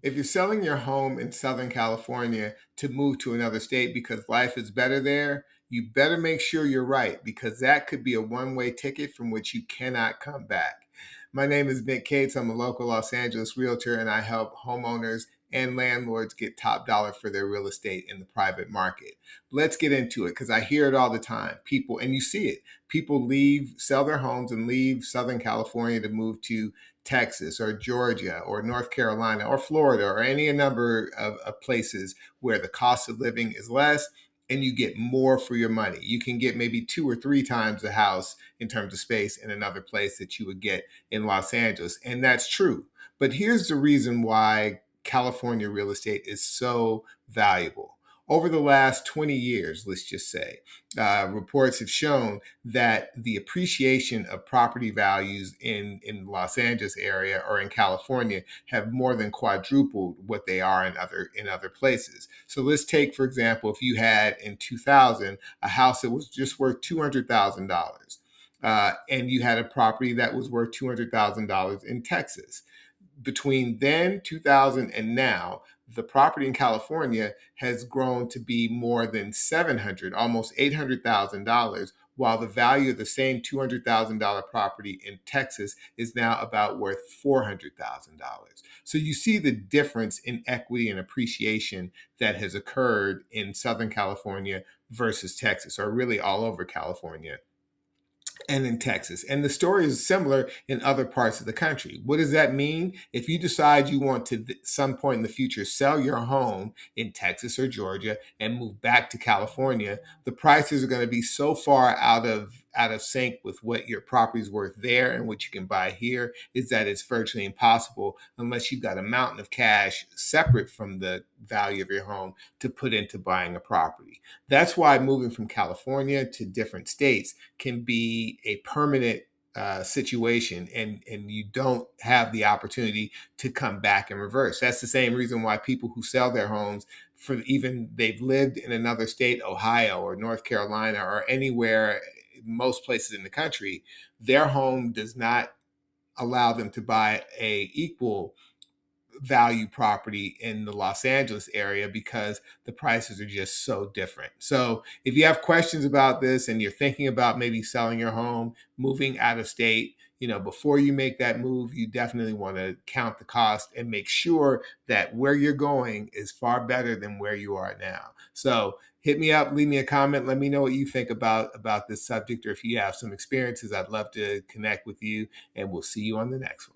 If you're selling your home in Southern California to move to another state because life is better there, you better make sure you're right because that could be a one-way ticket from which you cannot come back. My name is Nick Cates. I'm a local Los Angeles realtor and I help homeowners and landlords get top dollar for their real estate in the private market. Let's get into it because I hear it all the time. People, and you see it, people sell their homes and leave Southern California to move to Texas or Georgia or North Carolina or Florida or any number of places where the cost of living is less and you get more for your money. You can get maybe 2 or 3 times the house in terms of space in another place that you would get in Los Angeles. And that's true. But here's the reason why California real estate is so valuable. Over the last 20 years, let's just say, reports have shown that the appreciation of property values in Los Angeles area or in California have more than quadrupled what they are in other places. So let's take, for example, if you had in 2000 a house that was just worth $200,000. And you had a property that was worth $200,000 in Texas. Between then, 2000, and now, the property in California has grown to be more than 700, almost $800,000, while the value of the same $200,000 property in Texas is now about worth $400,000. So you see the difference in equity and appreciation that has occurred in Southern California versus Texas, or really all over California and in Texas. And the story is similar in other parts of the country. What does that mean? If you decide you want to, at some point in the future, sell your home in Texas or Georgia and move back to California, the prices are going to be so far out of sync with what your property's worth there and what you can buy here is that it's virtually impossible unless you've got a mountain of cash separate from the value of your home to put into buying a property. That's why moving from California to different states can be a permanent situation, and you don't have the opportunity to come back and reverse. That's the same reason why people who sell their homes for even they've lived in another state, Ohio or North Carolina or anywhere, most places in the country, their home does not allow them to buy a equal value property in the Los Angeles area because the prices are just so different. So if you have questions about this and you're thinking about maybe selling your home, moving out of state, before you make that move, you definitely want to count the cost and make sure that where you're going is far better than where you are now. So hit me up, leave me a comment, let me know what you think about this subject, or if you have some experiences, I'd love to connect with you, and we'll see you on the next one.